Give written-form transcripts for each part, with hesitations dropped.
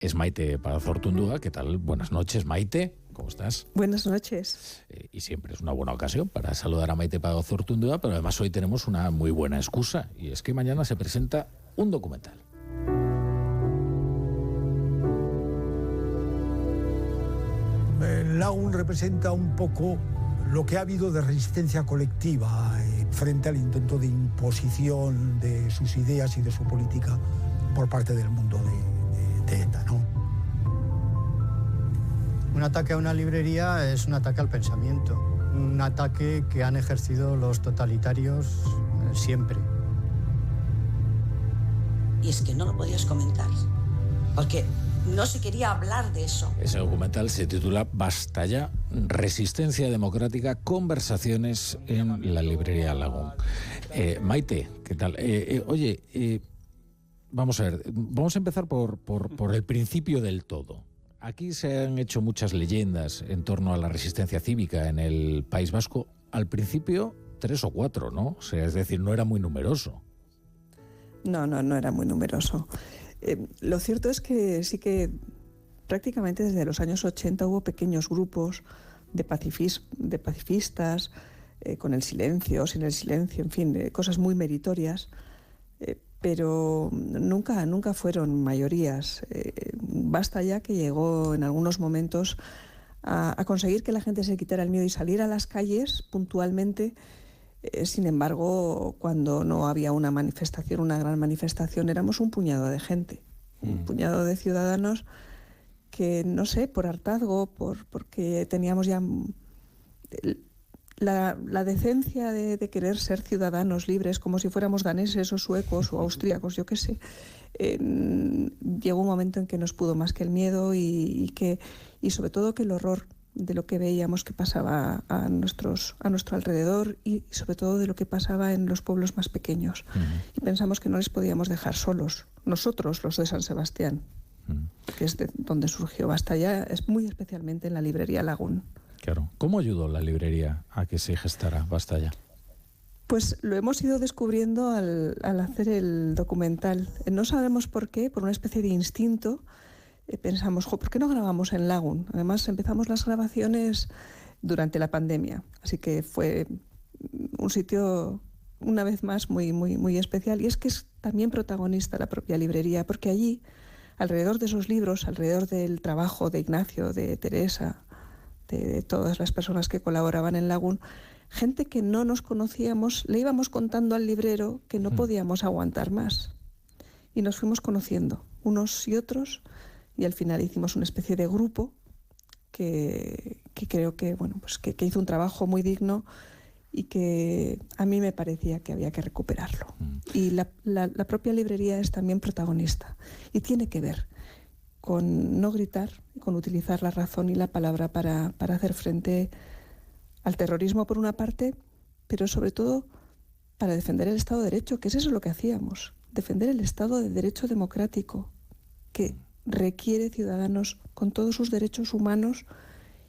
es Maite Pagazaurtundúa. ¿Qué tal? Buenas noches, Maite. ¿Cómo estás? Buenas noches. Y siempre es una buena ocasión para saludar a Maite Pagazaurtundúa, pero además hoy tenemos una muy buena excusa, y es que mañana se presenta un documental. El Lagun representa un poco lo que ha habido de resistencia colectiva frente al intento de imposición de sus ideas y de su política por parte del mundo de ETA, ¿no? Un ataque a una librería es un ataque al pensamiento, un ataque que han ejercido los totalitarios siempre. Y es que no lo podías comentar, porque no se quería hablar de eso. Ese documental se titula Basta ya, Resistencia Democrática, conversaciones en la librería Lagun. Maite, ¿qué tal? Vamos a ver, vamos a empezar por el principio del todo. Aquí se han hecho muchas leyendas en torno a la resistencia cívica en el País Vasco. Al principio, 3 o 4, ¿no? O sea, es decir, no era muy numeroso. No era muy numeroso. Lo cierto es que sí que prácticamente desde los años 80 hubo pequeños grupos de pacifistas, con el silencio, sin el silencio, en fin, cosas muy meritorias, pero nunca fueron mayorías. Basta ya que llegó en algunos momentos a conseguir que la gente se quitara el miedo y salir a las calles puntualmente. Sin embargo, cuando no había una manifestación, una gran manifestación, éramos un puñado de gente, un puñado de ciudadanos que, no sé, por hartazgo, porque teníamos ya la decencia de querer ser ciudadanos libres, como si fuéramos daneses o suecos o austríacos, yo qué sé. Llegó un momento en que nos pudo más que el miedo y sobre todo que el horror de lo que veíamos que pasaba a nuestro alrededor y sobre todo de lo que pasaba en los pueblos más pequeños. Y pensamos que no les podíamos dejar solos, nosotros, los de San Sebastián, que es de donde surgió Basta ya, es muy especialmente en la librería Lagun. Claro. ¿Cómo ayudó la librería a que se gestara Basta ya? Pues lo hemos ido descubriendo al hacer el documental. No sabemos por qué, por una especie de instinto. Pensamos, ¿por qué no grabamos en Lagun? Además, empezamos las grabaciones durante la pandemia, así que fue un sitio, una vez más, muy especial. Y es que es también protagonista la propia librería, porque allí, alrededor de esos libros, alrededor del trabajo de Ignacio, de Teresa, de todas las personas que colaboraban en Lagun, gente que no nos conocíamos, le íbamos contando al librero que no podíamos aguantar más. Y nos fuimos conociendo, unos y otros, y al final hicimos una especie de grupo que creo que, que hizo un trabajo muy digno y que a mí me parecía que había que recuperarlo. Y la propia librería es también protagonista y tiene que ver con no gritar, con utilizar la razón y la palabra para hacer frente al terrorismo por una parte, pero sobre todo para defender el Estado de Derecho, que es eso lo que hacíamos, defender el Estado de Derecho democrático, que requiere ciudadanos con todos sus derechos humanos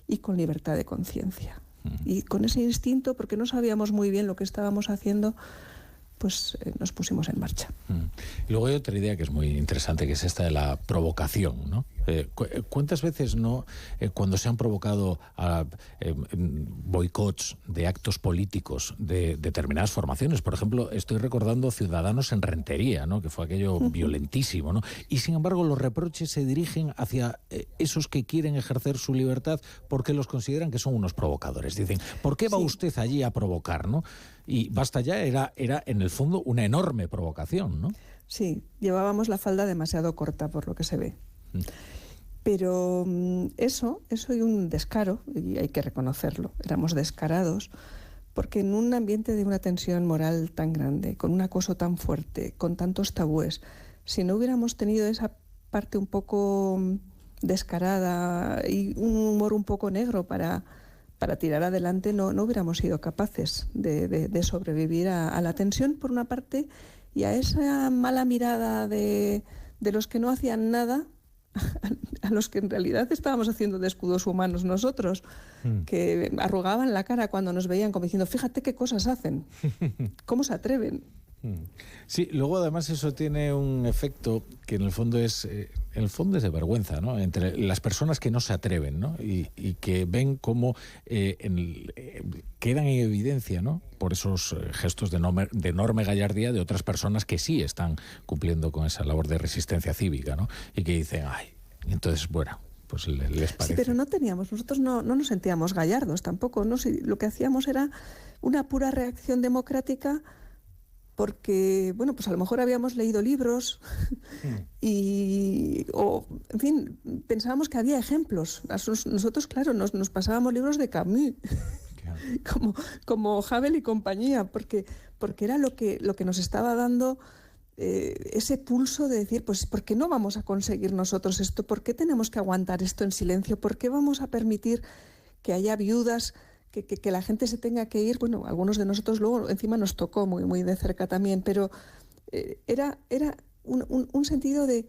y con libertad de conciencia. Y con ese instinto, porque no sabíamos muy bien lo que estábamos haciendo, pues nos pusimos en marcha. Y luego hay otra idea que es muy interesante, que es esta de la provocación, ¿no? ¿Cuántas veces cuando se han provocado boicots de actos políticos de determinadas formaciones? Por ejemplo, estoy recordando Ciudadanos en Rentería, ¿no? Que fue aquello violentísimo, ¿no? Y sin embargo los reproches se dirigen hacia esos que quieren ejercer su libertad porque los consideran que son unos provocadores. Dicen, ¿por qué va usted allí a provocar, no? Y Basta ya era en el fondo una enorme provocación, ¿no? Sí, llevábamos la falda demasiado corta por lo que se ve. Pero eso y un descaro, y hay que reconocerlo, éramos descarados, porque en un ambiente de una tensión moral tan grande, con un acoso tan fuerte, con tantos tabúes, si no hubiéramos tenido esa parte un poco descarada y un humor un poco negro para tirar adelante, no hubiéramos sido capaces de sobrevivir a la tensión por una parte y a esa mala mirada de los que no hacían nada, a los que en realidad estábamos haciendo de escudos humanos nosotros, que arrugaban la cara cuando nos veían como diciendo, fíjate qué cosas hacen, cómo se atreven. Sí, luego además eso tiene un efecto que en el fondo es de vergüenza, ¿no? Entre las personas que no se atreven, ¿no? Y que ven cómo quedan en evidencia, ¿no? Por esos gestos de enorme gallardía de otras personas que sí están cumpliendo con esa labor de resistencia cívica, ¿no? Y que dicen, ay, entonces, bueno, pues les parece. Sí, pero nosotros no nos sentíamos gallardos tampoco, ¿no? Si lo que hacíamos era una pura reacción democrática porque, bueno, pues a lo mejor habíamos leído libros o, en fin, pensábamos que había ejemplos. Nosotros, claro, nos pasábamos libros de Camus, como Havel y compañía, porque era lo que nos estaba dando ese pulso de decir, pues, ¿por qué no vamos a conseguir nosotros esto? ¿Por qué tenemos que aguantar esto en silencio? ¿Por qué vamos a permitir que haya viudas, que la gente se tenga que ir? Bueno, algunos de nosotros luego encima nos tocó muy, muy de cerca también, pero era un sentido de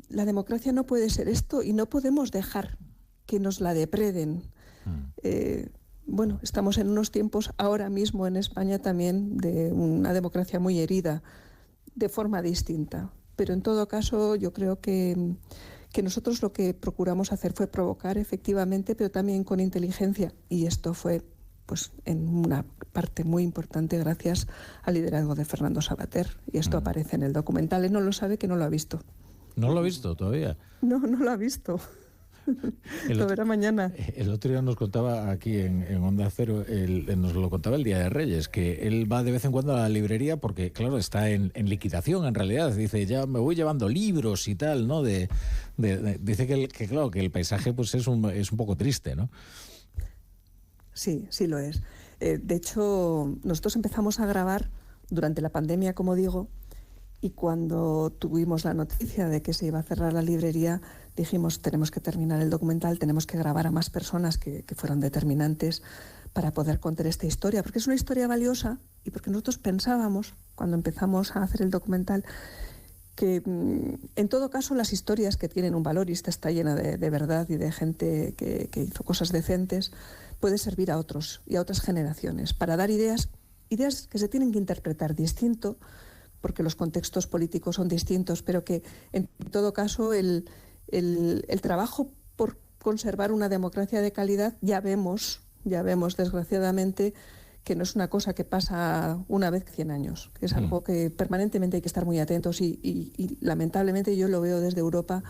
la democracia no puede ser esto y no podemos dejar que nos la depreden. Bueno, estamos en unos tiempos ahora mismo en España también de una democracia muy herida, de forma distinta. Pero en todo caso yo creo que nosotros lo que procuramos hacer fue provocar efectivamente, pero también con inteligencia. Y esto fue, pues, en una parte muy importante gracias al liderazgo de Fernando Savater. Y esto aparece en el documental. Él no lo sabe, que no lo ha visto. ¿No lo ha visto todavía? No lo ha visto. Lo verá mañana. El otro día nos contaba aquí en Onda Cero, nos lo contaba el Día de Reyes, que él va de vez en cuando a la librería porque, claro, está en liquidación en realidad. Dice, ya me voy llevando libros y tal, ¿no? Dice que claro, que el paisaje pues es un poco triste, ¿no? Sí lo es. De hecho, nosotros empezamos a grabar durante la pandemia, como digo, y cuando tuvimos la noticia de que se iba a cerrar la librería, dijimos, tenemos que terminar el documental, tenemos que grabar a más personas que fueron determinantes para poder contar esta historia, porque es una historia valiosa y porque nosotros pensábamos, cuando empezamos a hacer el documental, que en todo caso las historias que tienen un valor, y esta está llena de verdad y de gente que hizo cosas decentes, puede servir a otros y a otras generaciones para dar ideas que se tienen que interpretar distinto, porque los contextos políticos son distintos, pero que en todo caso el trabajo por conservar una democracia de calidad ya vemos desgraciadamente que no es una cosa que pasa una vez 100 años, que es algo que permanentemente hay que estar muy atentos y lamentablemente yo lo veo desde Europa,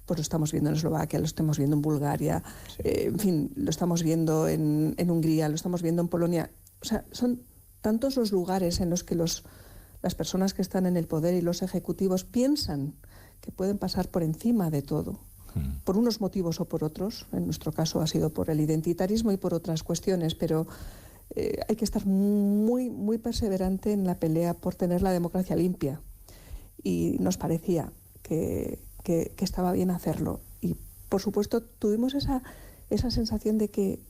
pues lo estamos viendo en Eslovaquia, lo estamos viendo en Bulgaria, en fin, lo estamos viendo en Hungría, lo estamos viendo en Polonia. O sea, son tantos los lugares en los que las personas que están en el poder y los ejecutivos piensan que pueden pasar por encima de todo, por unos motivos o por otros. En nuestro caso ha sido por el identitarismo y por otras cuestiones, pero hay que estar muy, muy perseverante en la pelea por tener la democracia limpia. Y nos parecía que estaba bien hacerlo. Y, por supuesto, tuvimos esa sensación de que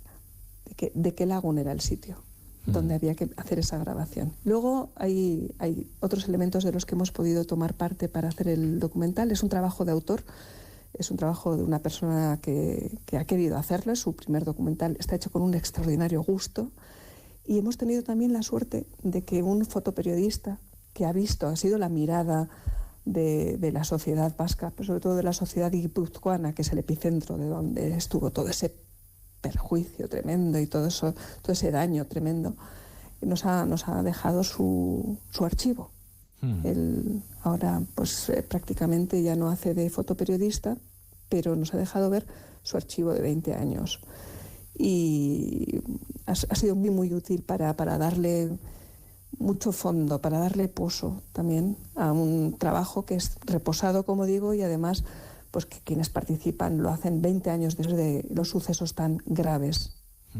Lagun era el sitio donde había que hacer esa grabación. Luego hay otros elementos de los que hemos podido tomar parte para hacer el documental. Es un trabajo de autor, es un trabajo de una persona que ha querido hacerlo. Es su primer documental, está hecho con un extraordinario gusto. Y hemos tenido también la suerte de que un fotoperiodista que ha sido la mirada de la sociedad vasca, pero sobre todo de la sociedad guipuzcoana, que es el epicentro de donde estuvo todo ese perjuicio tremendo y todo ese daño tremendo, nos ha dejado su archivo. Él ahora pues prácticamente ya no hace de fotoperiodista, pero nos ha dejado ver su archivo de 20 años. Y ha sido muy, muy útil para darle mucho fondo, para darle poso también a un trabajo que es reposado, como digo, y además pues que quienes participan lo hacen 20 años después de los sucesos tan graves,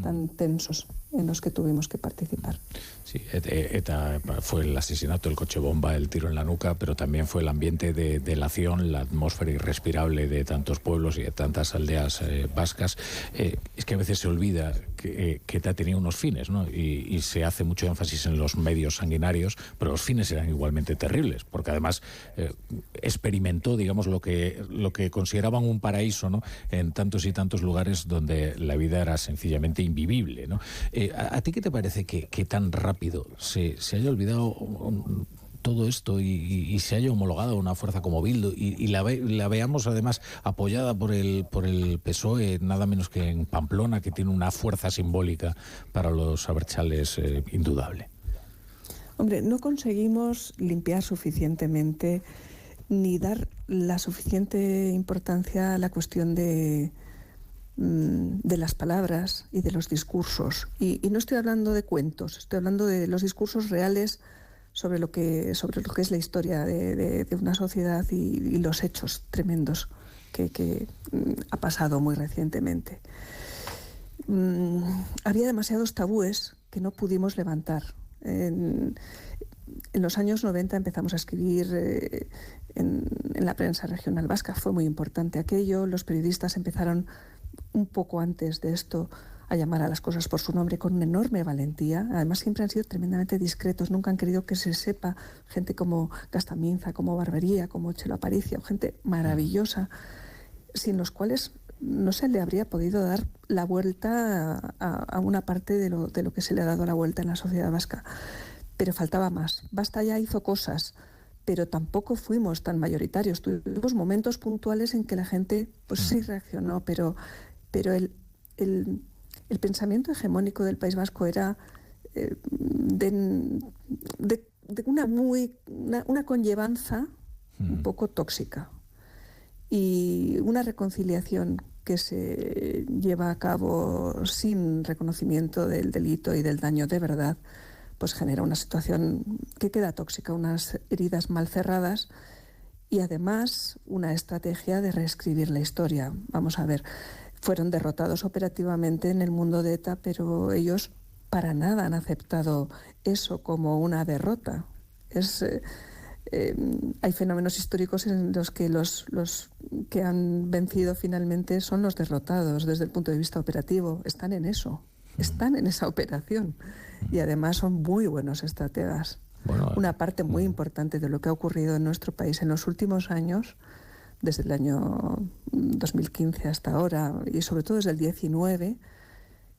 tan tensos en los que tuvimos que participar. Sí, ETA fue el asesinato, el coche bomba, el tiro en la nuca, pero también fue el ambiente de delación, la atmósfera irrespirable de tantos pueblos y de tantas aldeas vascas. Es que a veces se olvida que ETA tenía unos fines, ¿no? Y se hace mucho énfasis en los medios sanguinarios, pero los fines eran igualmente terribles, porque además experimentó, digamos, lo que consideraban un paraíso, ¿no? En tantos y tantos lugares donde la vida era sencillamente invivible, ¿no? ¿A ti qué te parece que tan rápido se haya olvidado todo esto y se haya homologado una fuerza como Bildu y la veamos además apoyada por el PSOE, nada menos que en Pamplona, que tiene una fuerza simbólica para los abertzales indudable? Hombre, no conseguimos limpiar suficientemente ni dar la suficiente importancia a la cuestión de las palabras y de los discursos. Y no estoy hablando de cuentos, estoy hablando de los discursos reales sobre lo que es la historia de una sociedad y los hechos tremendos que ha pasado muy recientemente. Había demasiados tabúes que no pudimos levantar. En los años 90 empezamos a escribir en la prensa regional vasca. Fue muy importante aquello. Los periodistas empezaron un poco antes de esto a llamar a las cosas por su nombre con una enorme valentía. Además, siempre han sido tremendamente discretos. Nunca han querido que se sepa. Gente como Gastaminza, como Barbería, como Chelo Aparicio, gente maravillosa, sin los cuales no se le habría podido dar la vuelta a una parte de lo que se le ha dado la vuelta en la sociedad vasca. Pero faltaba más. Basta ya hizo cosas, pero tampoco fuimos tan mayoritarios. Tuvimos momentos puntuales en que la gente pues sí reaccionó, pero el pensamiento hegemónico del País Vasco era de una conllevanza un poco tóxica y una reconciliación que se lleva a cabo sin reconocimiento del delito y del daño de verdad, pues genera una situación que queda tóxica, unas heridas mal cerradas y además una estrategia de reescribir la historia. Vamos a ver, fueron derrotados operativamente en el mundo de ETA, pero ellos para nada han aceptado eso como una derrota. Hay fenómenos históricos en los que los que han vencido finalmente son los derrotados desde el punto de vista operativo. Están en eso, están en esa operación y además son muy buenos estrategas. Una parte muy importante de lo que ha ocurrido en nuestro país en los últimos años, desde el año 2015 hasta ahora y sobre todo desde el 19,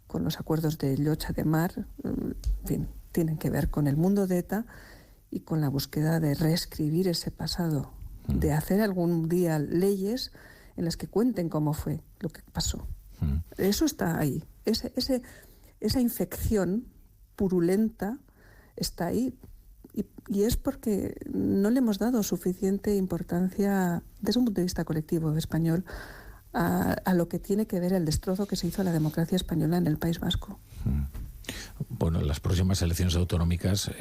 con los acuerdos de Llotja de Mar, en fin, tienen que ver con el mundo de ETA y con la búsqueda de reescribir ese pasado, de hacer algún día leyes en las que cuenten cómo fue lo que pasó. Eso está ahí. Esa infección purulenta está ahí. Y es porque no le hemos dado suficiente importancia desde un punto de vista colectivo español a lo que tiene que ver el destrozo que se hizo a la democracia española en el País Vasco. Bueno, las próximas elecciones autonómicas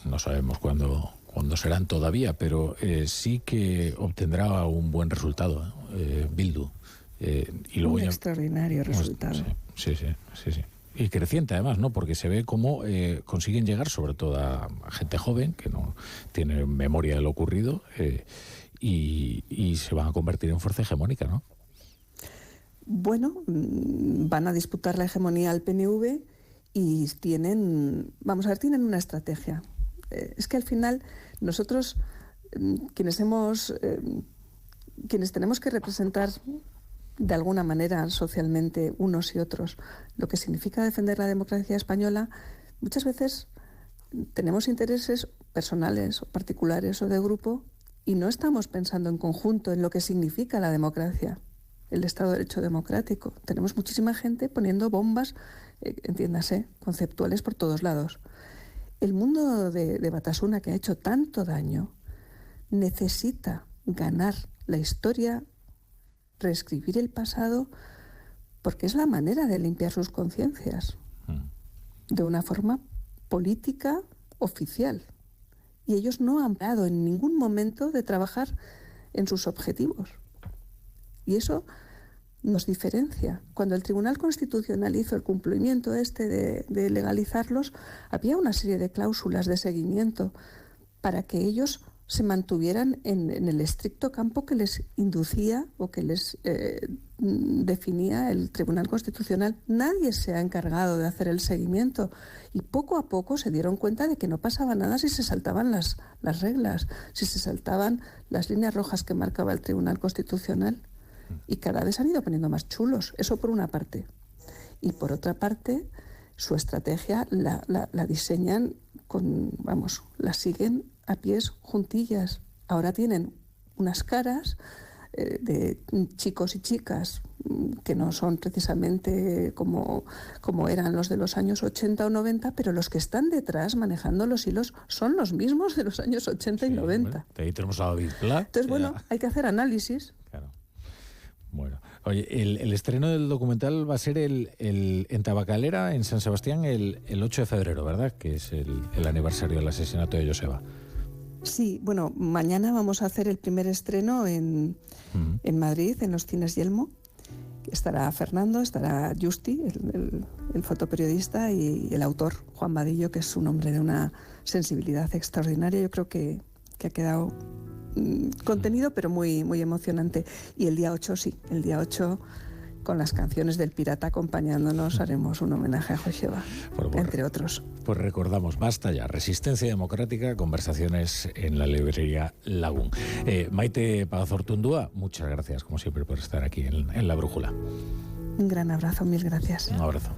no sabemos cuándo serán todavía, pero sí que obtendrá un buen resultado Bildu. Y luego un extraordinario resultado. Sí. Y creciente además, ¿no? Porque se ve cómo consiguen llegar sobre todo a gente joven que no tiene memoria de lo ocurrido y se van a convertir en fuerza hegemónica, ¿no? Bueno, van a disputar la hegemonía al PNV y tienen una estrategia. Es que al final nosotros, quienes tenemos que representar de alguna manera socialmente unos y otros lo que significa defender la democracia española, muchas veces tenemos intereses personales o particulares o de grupo y no estamos pensando en conjunto en lo que significa la democracia, el Estado de Derecho democrático. Tenemos muchísima gente poniendo bombas, entiéndase, conceptuales por todos lados. El mundo de Batasuna, que ha hecho tanto daño, necesita ganar la historia, reescribir el pasado, porque es la manera de limpiar sus conciencias de una forma política oficial. Y ellos no han parado en ningún momento de trabajar en sus objetivos. Y eso nos diferencia. Cuando el Tribunal Constitucional hizo el cumplimiento de legalizarlos, había una serie de cláusulas de seguimiento para que ellos se mantuvieran en el estricto campo que les inducía o que les definía el Tribunal Constitucional. Nadie se ha encargado de hacer el seguimiento y poco a poco se dieron cuenta de que no pasaba nada si se saltaban las reglas, si se saltaban las líneas rojas que marcaba el Tribunal Constitucional, y cada vez han ido poniendo más chulos. Eso por una parte. Y por otra parte, su estrategia la diseñan la siguen a pies juntillas. Ahora tienen unas caras de chicos y chicas que no son precisamente como eran los de los años 80 o 90, pero los que están detrás manejando los hilos son los mismos de los años 80 y 90. Bueno, ahí tenemos a David Pla. Entonces, bueno, hay que hacer análisis. Claro. Bueno, oye, el estreno del documental va a ser en Tabacalera, en San Sebastián, el 8 de febrero, ¿verdad? Que es el aniversario del asesinato de Joseba. Sí, bueno, mañana vamos a hacer el primer estreno en Madrid, en los Cines Yelmo. Estará Fernando, estará Justi, el fotoperiodista, y el autor, Juan Vadillo, que es un hombre de una sensibilidad extraordinaria. Yo creo que ha quedado contenido, pero muy, muy emocionante. Y el día 8, con las canciones del Pirata acompañándonos, haremos un homenaje a Joseba, entre otros. Pues recordamos, basta ya, Resistencia Democrática, conversaciones en la librería Lagún. Maite Pagazortundúa, muchas gracias, como siempre, por estar aquí en La Brújula. Un gran abrazo, mil gracias. Un abrazo.